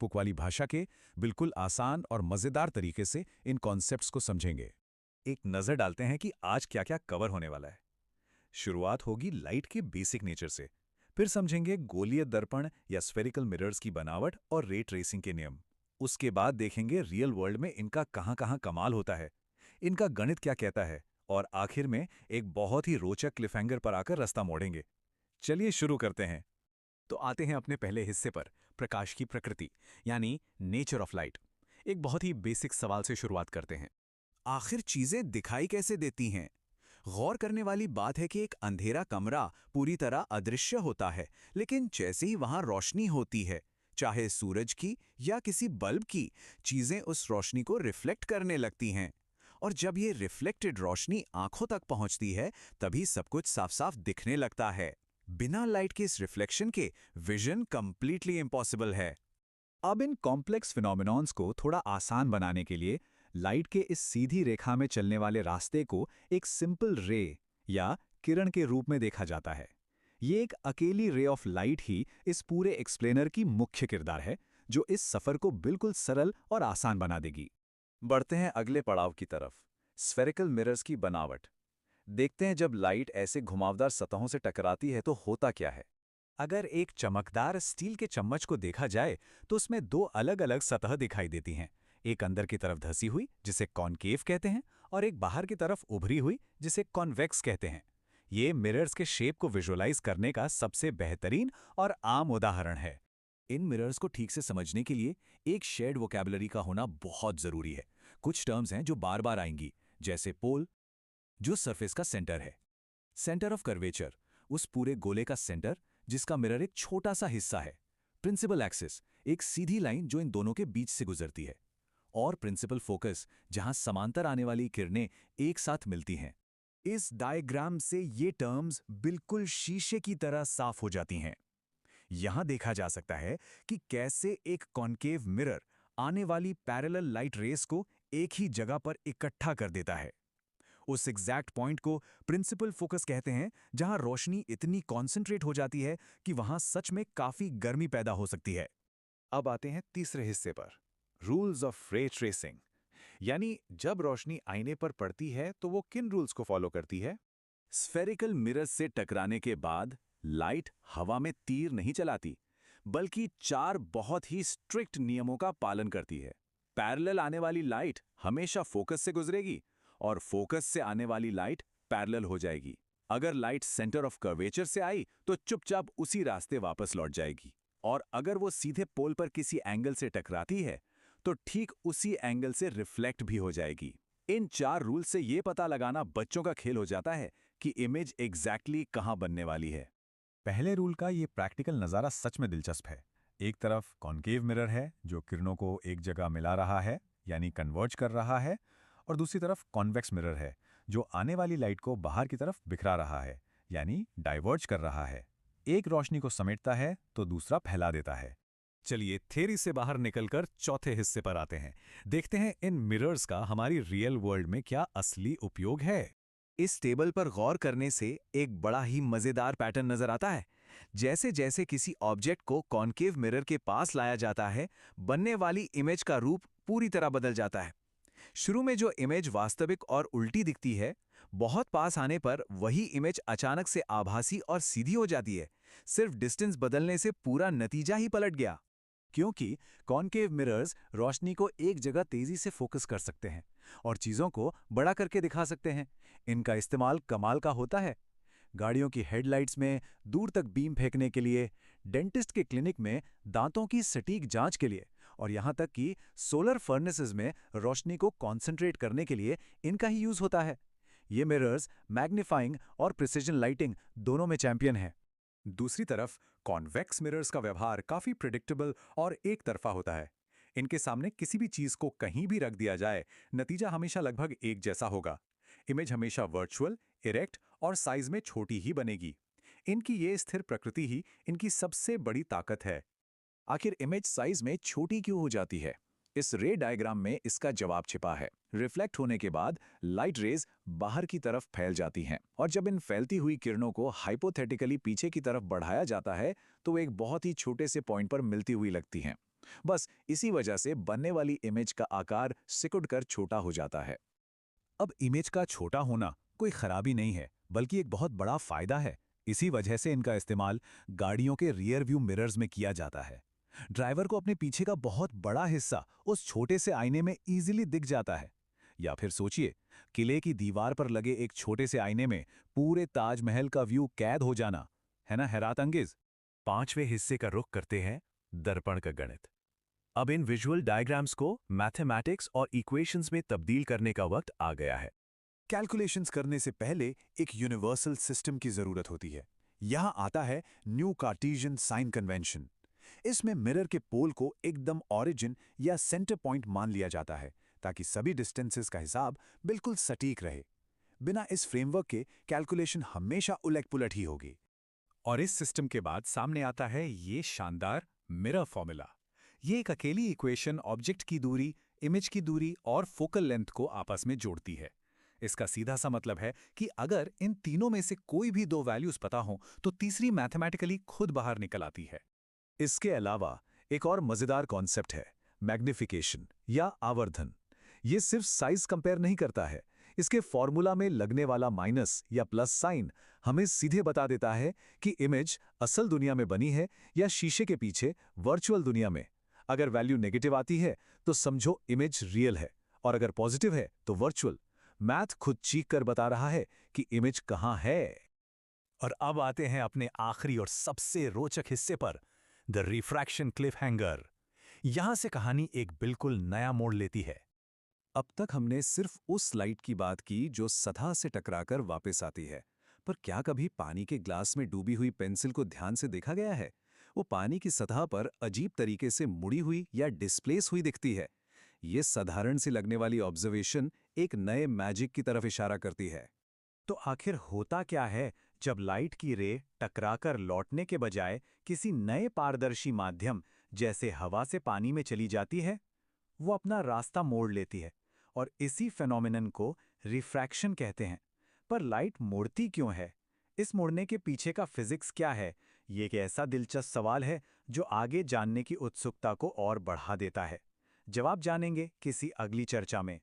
Text book वाली भाषा के बिल्कुल आसान और मज़ेदार तरीके से इन कॉन्सेप्ट्स को समझेंगे। एक नज़र डालते हैं कि आज क्या क्या कवर होने वाला है। शुरुआत होगी लाइट के बेसिक नेचर से, फिर समझेंगे गोलीय दर्पण या स्फेरिकल मिरर्स की बनावट और रे ट्रेसिंग के नियम। उसके बाद देखेंगे रियल वर्ल्ड में इनका कहाँ कहाँ कमाल होता है, इनका गणित क्या कहता है, और आखिर में एक बहुत ही रोचक क्लिफहैंगर पर आकर रास्ता मोड़ेंगे। चलिए शुरू करते हैं। तो आते हैं अपने पहले हिस्से पर, प्रकाश की प्रकृति यानी नेचर ऑफ लाइट। एक बहुत ही बेसिक सवाल से शुरुआत करते हैं। आखिर चीजें दिखाई कैसे देती हैं? गौर करने वाली बात है कि एक अंधेरा कमरा पूरी तरह अदृश्य होता है, लेकिन जैसे ही वहां रोशनी होती है, चाहे सूरज की या किसी बल्ब की, चीजें उस रोशनी को रिफ्लेक्ट करने लगती हैं। और जब ये रिफ्लेक्टेड रोशनी आंखों तक पहुंचती है, तभी सब कुछ साफ साफ दिखने लगता है। बिना लाइट के इस रिफ्लेक्शन के विजन कंप्लीटली इम्पॉसिबल है। अब इन कॉम्प्लेक्स फिनोमिनॉन्स को थोड़ा आसान बनाने के लिए लाइट के इस सीधी रेखा में चलने वाले रास्ते को एक सिंपल रे या किरण के रूप में देखा जाता है। ये एक अकेली रे ऑफ लाइट ही इस पूरे एक्सप्लेनर की मुख्य किरदार है, जो इस सफर को बिल्कुल सरल और आसान बना देगी। बढ़ते हैं अगले पड़ाव की तरफ, स्फेरिकल मिरर्स की बनावट। देखते हैं जब लाइट ऐसे घुमावदार सतहों से टकराती है तो होता क्या है। अगर एक चमकदार स्टील के चम्मच को देखा जाए तो उसमें दो अलग अलग सतह दिखाई देती हैं। एक अंदर की तरफ धसी हुई, जिसे कॉनकेव कहते हैं, और एक बाहर की तरफ उभरी हुई, जिसे कॉन्वेक्स कहते हैं। ये मिरर्स के शेप को विजुअलाइज करने का सबसे बेहतरीन और आम उदाहरण है। इन मिरर्स को ठीक से समझने के लिए एक शेयर्ड वोकैबुलरी का होना बहुत जरूरी है। कुछ टर्म्स हैं जो बार बार आएंगी, जैसे पोल, जो सरफेस का सेंटर है; सेंटर ऑफ कर्वेचर, उस पूरे गोले का सेंटर जिसका मिरर एक छोटा सा हिस्सा है; प्रिंसिपल एक्सिस, एक सीधी लाइन जो इन दोनों के बीच से गुजरती है; और प्रिंसिपल फोकस, जहां समांतर आने वाली किरणें एक साथ मिलती हैं। इस डायग्राम से ये टर्म्स बिल्कुल शीशे की तरह साफ हो जाती हैं। यहां देखा जा सकता है कि कैसे एक कॉन्केव मिरर आने वाली पैरेलल लाइट रेस को एक ही जगह पर इकट्ठा कर देता है। उस एग्जैक्ट पॉइंट को प्रिंसिपल फोकस कहते हैं, जहां रोशनी इतनी कॉन्सेंट्रेट हो जाती है कि वहां सच में काफी गर्मी पैदा हो सकती है। अब आते हैं तीसरे हिस्से पर, रूल्स ऑफ रे ट्रेसिंग। यानी जब रोशनी आईने पर पड़ती है तो वो किन रूल्स को फॉलो करती है। स्फेरिकल मिरर्स से टकराने के बाद लाइट हवा में तीर नहीं चलाती, बल्कि चार बहुत ही स्ट्रिक्ट नियमों का पालन करती है। पैरेलल आने वाली लाइट हमेशा फोकस से गुजरेगी, और फोकस से आने वाली लाइट पैरेलल हो जाएगी। अगर लाइट सेंटर ऑफ कर्वेचर से आई तो चुपचाप उसी रास्ते वापस लौट जाएगी, और अगर वो सीधे पोल पर किसी एंगल से टकराती है तो ठीक उसी एंगल से रिफ्लेक्ट भी हो जाएगी। इन चार रूल से ये पता लगाना बच्चों का खेल हो जाता है कि इमेज एग्जैक्टली कहां बनने वाली है। पहले रूल का ये प्रैक्टिकल नज़ारा सच में दिलचस्प है। एक तरफ कॉन्केव मिरर है जो किरणों को एक जगह मिला रहा है, यानी कन्वर्ज कर रहा है, और दूसरी तरफ कॉन्वेक्स मिरर है जो आने वाली लाइट को बाहर की तरफ बिखरा रहा है, यानी डाइवर्ज कर रहा है। एक रोशनी को समेटता है तो दूसरा फैला देता है। चलिए थ्योरी से बाहर निकलकर चौथे हिस्से पर आते हैं। देखते हैं इन मिरर्स का हमारी रियल वर्ल्ड में क्या असली उपयोग है। इस टेबल पर गौर करने से एक बड़ा ही मजेदार पैटर्न नजर आता है। जैसे जैसे किसी ऑब्जेक्ट को कॉन्केव मिरर के पास लाया जाता है, बनने वाली इमेज का रूप पूरी तरह बदल जाता है। शुरू में जो इमेज वास्तविक और उल्टी दिखती है, बहुत पास आने पर वही इमेज अचानक से आभासी और सीधी हो जाती है। सिर्फ डिस्टेंस बदलने से पूरा नतीजा ही पलट गया। क्योंकि कॉन्केव मिरर्स रोशनी को एक जगह तेजी से फोकस कर सकते हैं और चीजों को बड़ा करके दिखा सकते हैं। इनका इस्तेमाल कमाल का होता है। गाड़ियों की हेडलाइट्स में दूर तक बीम फेंकने के लिए, डेंटिस्ट के क्लिनिक में दांतों की सटीक जांच के लिए, और यहां तक कि सोलर फर्नेसेस में रोशनी को कॉन्सेंट्रेट करने के लिए इनका ही यूज होता है। ये मिरर्स मैग्नीफाइंग और प्रिसिजन लाइटिंग दोनों में चैंपियन है। दूसरी तरफ कॉन्वेक्स मिरर्स का व्यवहार काफी प्रिडिक्टेबल और एक तरफा होता है। इनके सामने किसी भी चीज को कहीं भी रख दिया जाए, नतीजा हमेशा लगभग एक जैसा होगा। इमेज हमेशा वर्चुअल, इरेक्ट और साइज में छोटी ही बनेगी। इनकी ये स्थिर प्रकृति ही इनकी सबसे बड़ी ताकत है। आखिर इमेज साइज में छोटी क्यों हो जाती है? इस रे डायग्राम में इसका जवाब छिपा है। रिफ्लेक्ट होने के बाद लाइट रेज बाहर की तरफ फैल जाती हैं, और जब इन फैलती हुई किरणों को हाइपोथेटिकली पीछे की तरफ बढ़ाया जाता है तो वो एक बहुत ही छोटे से पॉइंट पर मिलती हुई लगती हैं। बस इसी वजह से बनने वाली इमेज का आकार सिकुड़ कर छोटा हो जाता है। अब इमेज का छोटा होना कोई खराबी नहीं है, बल्कि एक बहुत बड़ा फायदा है। इसी वजह से इनका इस्तेमाल गाड़ियों के रियर व्यू मिरर्स में किया जाता है। ड्राइवर को अपने पीछे का बहुत बड़ा हिस्सा उस छोटे से आईने में इजीली दिख जाता है। या फिर सोचिए, किले की दीवार पर लगे एक छोटे से आईने में पूरे ताजमहल का व्यू कैद हो जाना, है ना हैरात अंगेज। पांचवें हिस्से का रुख करते हैं, दर्पण का गणित। अब इन विजुअल डायग्राम्स को मैथमेटिक्स और इक्वेशंस में तब्दील करने का वक्त आ गया है। कैलकुलेशंस करने से पहले एक यूनिवर्सल सिस्टम की जरूरत होती है। यहां आता है न्यू कार्टेशियन साइन कन्वेंशन। इसमें मिरर के पोल को एकदम ओरिजिन या सेंटर पॉइंट मान लिया जाता है, ताकि सभी डिस्टेंसेस का हिसाब बिल्कुल सटीक रहे। बिना इस फ्रेमवर्क के कैलकुलेशन हमेशा उलट-पुलट ही होगी। और इस सिस्टम के बाद सामने आता है ये शानदार मिरर फॉर्मूला। ये एक अकेली इक्वेशन ऑब्जेक्ट की दूरी, इमेज की दूरी और फोकल लेंथ को आपस में जोड़ती है। इसका सीधा सा मतलब है कि अगर इन तीनों में से कोई भी दो वैल्यूज पता हो तो तीसरी मैथमेटिकली खुद बाहर निकल आती है। इसके अलावा एक और मजेदार कॉन्सेप्ट है, मैग्निफिकेशन या आवर्धन। ये सिर्फ साइज कंपेयर नहीं करता है। इसके फॉर्मूला में लगने वाला माइनस या प्लस साइन हमें सीधे बता देता है कि इमेज असल दुनिया में बनी है या शीशे के पीछे वर्चुअल दुनिया में। अगर वैल्यू नेगेटिव आती है तो समझो इमेज रियल है, और अगर पॉजिटिव है तो वर्चुअल। मैथ खुद चीख कर बता रहा है कि इमेज कहां है। और अब आते हैं अपने आखिरी और सबसे रोचक हिस्से पर, द रिफ्रैक्शन क्लिफ हैंगर। यहां से कहानी एक बिल्कुल नया मोड़ लेती है। अब तक हमने सिर्फ उस लाइट की बात की जो सतह से टकराकर वापस आती है, पर क्या कभी पानी के ग्लास में डूबी हुई पेंसिल को ध्यान से देखा गया है? वो पानी की सतह पर अजीब तरीके से मुड़ी हुई या डिस्प्लेस हुई दिखती है। ये साधारण सी लगने वाली ऑब्जर्वेशन एक नए मैजिक की तरफ इशारा करती है। तो आखिर होता क्या है जब लाइट की रे टकराकर लौटने के बजाय किसी नए पारदर्शी माध्यम जैसे हवा से पानी में चली जाती है? वो अपना रास्ता मोड़ लेती है, और इसी फेनोमेनन को रिफ्रैक्शन कहते हैं। पर लाइट मुड़ती क्यों है? इस मुड़ने के पीछे का फिजिक्स क्या है? ये एक ऐसा दिलचस्प सवाल है जो आगे जानने की उत्सुकता को और बढ़ा देता है। जवाब जानेंगे किसी अगली चर्चा में।